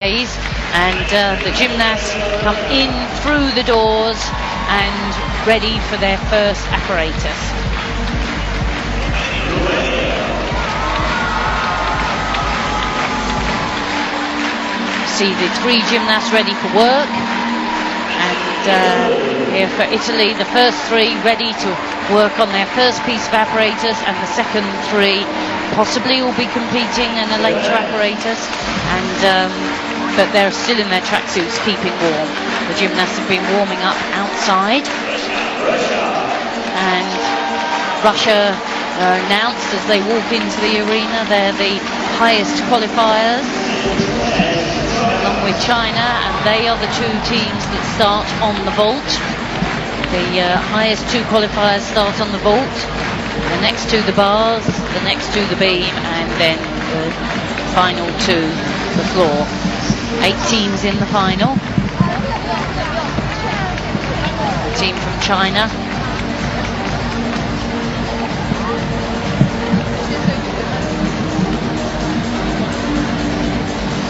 And the gymnasts come in through the doors and ready for their first apparatus. See the three gymnasts ready for work, and here for Italy, the first three ready to work on their first piece of apparatus, and the second three possibly will be competing in a later apparatus, and but they're still in their tracksuits keeping warm. The gymnasts have been warming up outside, and Russia announced as they walk into the arena they're the highest qualifiers, along with China, and they are the two teams that start on the vault. The highest two qualifiers start on the vault, the next to the bars, the next to the beam, and then the final to the floor. 8 teams in the final. The team from China.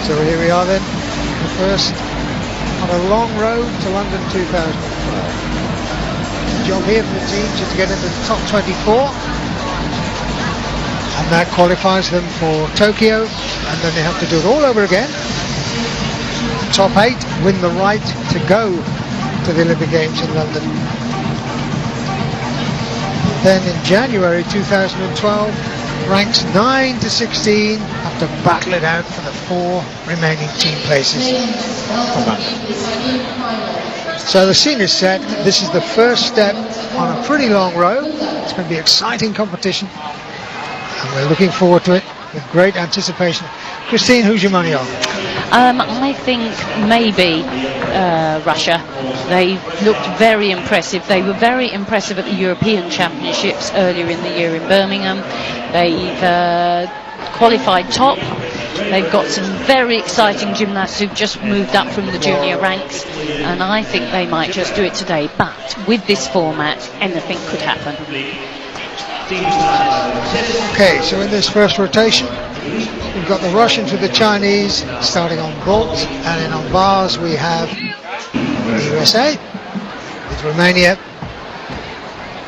So here we are then, the first on a long road to London 2012. The job here for the teams is to get into the top 24. And that qualifies them for Tokyo, and then they have to do it all over again. Top 8 win the right to go to the Olympic Games in London. Then in January 2012, ranks 9 to 16 have to battle it out for the 4 remaining team places. So the scene is set. This is the first step on a pretty long road. It's going to be exciting competition, and we're looking forward to it with great anticipation. Christine, who's your money on? I think maybe Russia. They looked very impressive. They were very impressive at the European Championships earlier in the year in Birmingham. They've qualified top. They've got some very exciting gymnasts who've just moved up from the junior ranks, and I think they might just do it today. But with this format, anything could happen. Okay, so in this first rotation, we've got the Russians with the Chinese starting on vault, and then on bars we have the USA with Romania.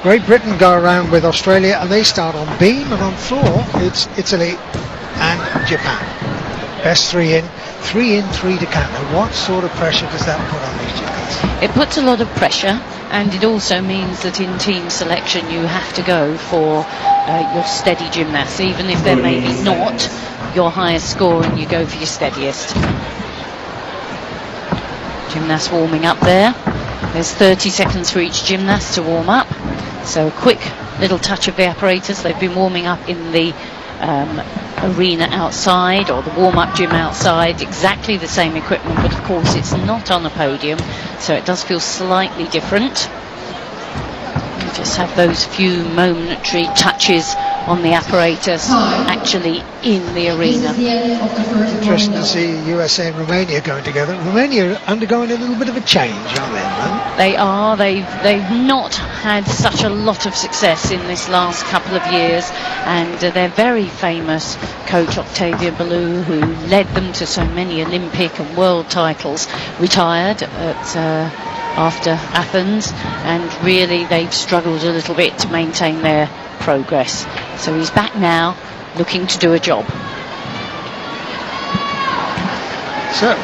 Great Britain go around with Australia, and they start on beam, and on floor it's Italy and Japan. Best 3 in, 3 to count. Now, what sort of pressure does that put on these gymnasts? It puts a lot of pressure, and it also means that in team selection you have to go for your steady gymnasts, even if they're maybe not your highest score, and you go for your steadiest. Gymnasts warming up there. There's 30 seconds for each gymnast to warm up, so a quick little touch of the apparatus. They've been warming up in the arena outside, or the warm-up gym outside, exactly the same equipment, but of course it's not on a podium, so it does feel slightly different. You just have those few momentary touches on the apparatus actually in the arena. Interesting to see USA and Romania going together. Romania are undergoing a little bit of a change, aren't they? They are. They've not had such a lot of success in this last couple of years, and their very famous coach Octavia Ballou, who led them to so many Olympic and world titles, retired after Athens, and really they've struggled a little bit to maintain their progress. So he's back now, looking to do a job. So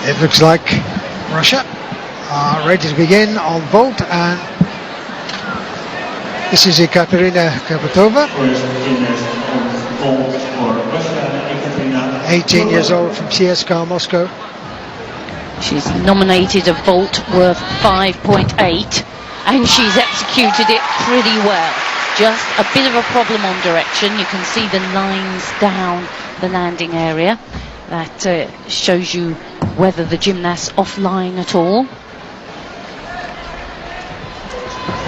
it looks like Russia are ready to begin on vault, and this is Ekaterina KURBATOVA, 18 years old, from CSKA Moscow. She's nominated a vault worth 5.8, and she's executed it pretty well. Just a bit of a problem on direction. You can see the lines down the landing area. That shows you whether the gymnast's offline at all.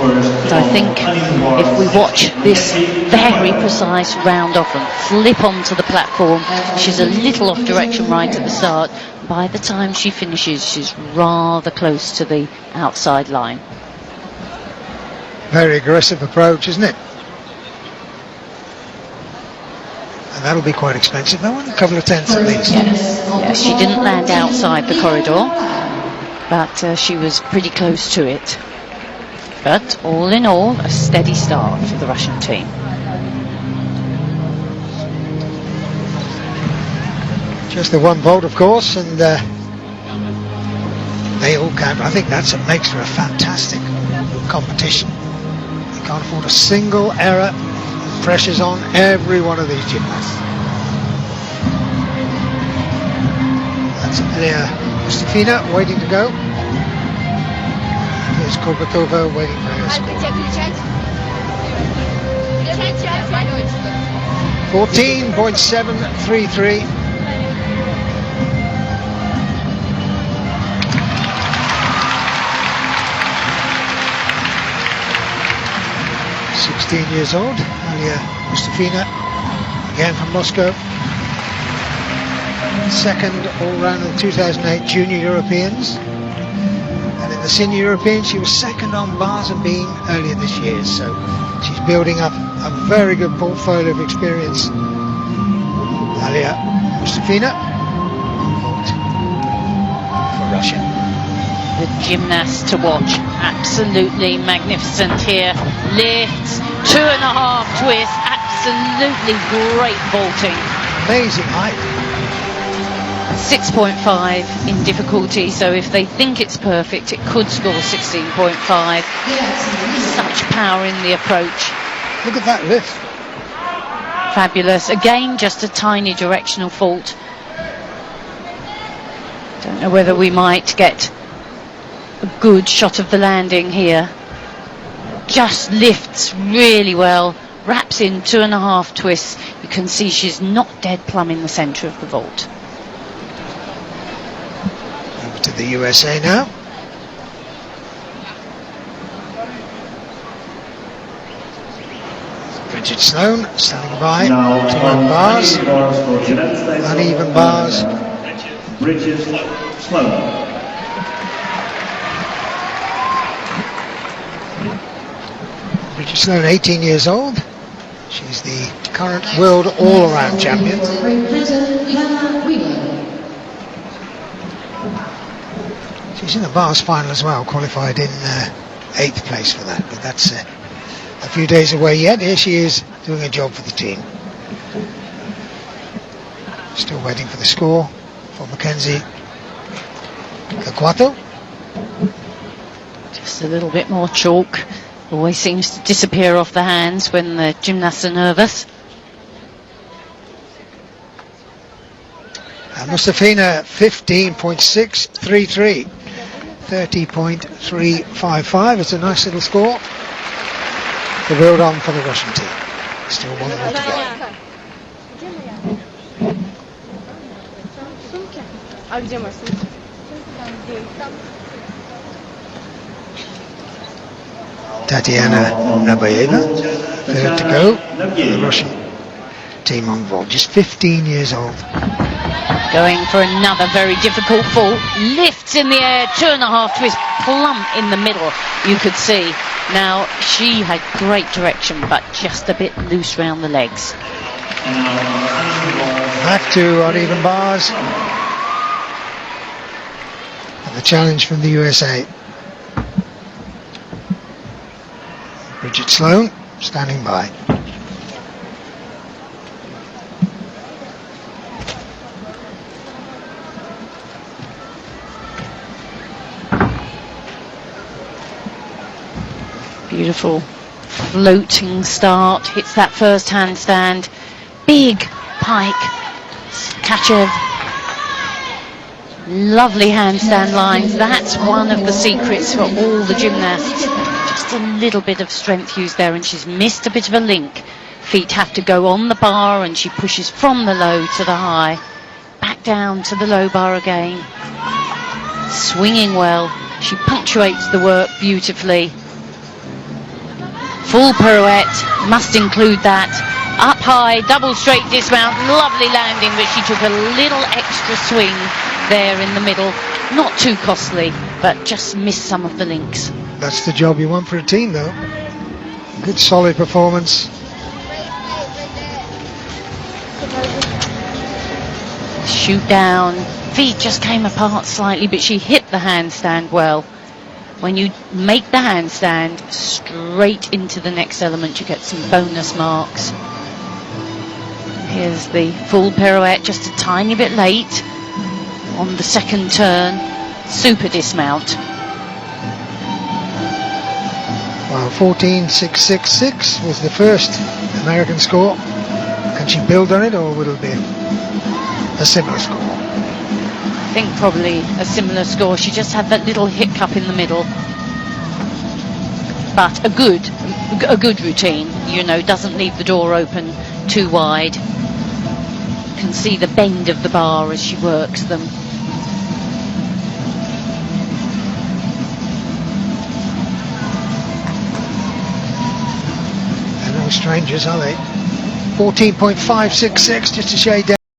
But I think if we watch this very precise round off and flip onto the platform, she's a little off direction right at the start. By the time she finishes, she's rather close to the outside line. Very aggressive approach, isn't it? And that'll be quite expensive. I want a couple of tenths at least. Yes, she didn't land outside the corridor, but she was pretty close to it. But all in all, a steady start for the Russian team. Just the one vault, of course, and they all count. I think that's what makes for a fantastic competition. You can't afford a single error. Pressure's on every one of these gymnasts. That's Aliya Mustafina waiting to go. Here's KURBATOVA waiting for her score. 14.733. Years old, Aliya Mustafina, again from Moscow. Second all-round in the 2008 Junior Europeans. And in the Senior Europeans, she was second on bars and beam earlier this year. So she's building up a very good portfolio of experience. Aliya Mustafina for Russia. The gymnast to watch, absolutely magnificent here. Lifts, 2.5 twists, absolutely great vaulting. Amazing height. 6.5 in difficulty, so if they think it's perfect, it could score 16.5. Such power in the approach. Look at that lift. Fabulous. Again, just a tiny directional fault. Don't know whether we might get a good shot of the landing here. Just lifts really well, wraps in 2.5 twists. You can see she's not dead plumb in the centre of the vault. Over to the USA now. Bridget Sloan standing by to run bars. Uneven bars. Bridget Sloan. Bridget Sloan, 18 years old. She's the current world all-around champion. She's in the bars final as well, qualified in 8th place for that, but that's a few days away yet. Here she is doing a job for the team. Still waiting for the score for Mackenzie Kakwato. Just a little bit more chalk. Always seems to disappear off the hands when the gymnasts are nervous. Mustafina 15.633, 30.355. It's a nice little score to build on for the Russian team. Still one more to go. Tatiana Nabieva, third to go for the Russian team on vault, just 15 years old. Going for another very difficult vault. Lifts in the air, 2.5 twists, plump in the middle, you could see. Now, she had great direction, but just a bit loose round the legs. Back to uneven bars. And the challenge from the USA. Bridget Sloan standing by. Beautiful floating start, hits that first handstand, big pike, Kachev, lovely handstand lines. That's one of the secrets for all the gymnasts. Just a little bit of strength used there, and she's missed a bit of a link. Feet have to go on the bar, and she pushes from the low to the high, back down to the low bar again. Swinging well, she punctuates the work beautifully. Full pirouette, must include that. Up high, double straight dismount, lovely landing, but she took a little extra swing there in the middle. Not too costly, but just missed some of the links. That's the job you want for a team, though. Good solid performance. Shoot down. Feet just came apart slightly, but she hit the handstand well. When you make the handstand straight into the next element, you get some bonus marks. Here's the full pirouette, just a tiny bit late on the second turn. Super dismount. Well, 14.666 was the first American score. Can she build on it, or will it be a similar score? I think probably a similar score. She just had that little hiccup in the middle. But a good routine, you know, doesn't leave the door open too wide. Can see the bend of the bar as she works them. They're no strangers, are they? 14.566, just a shade down.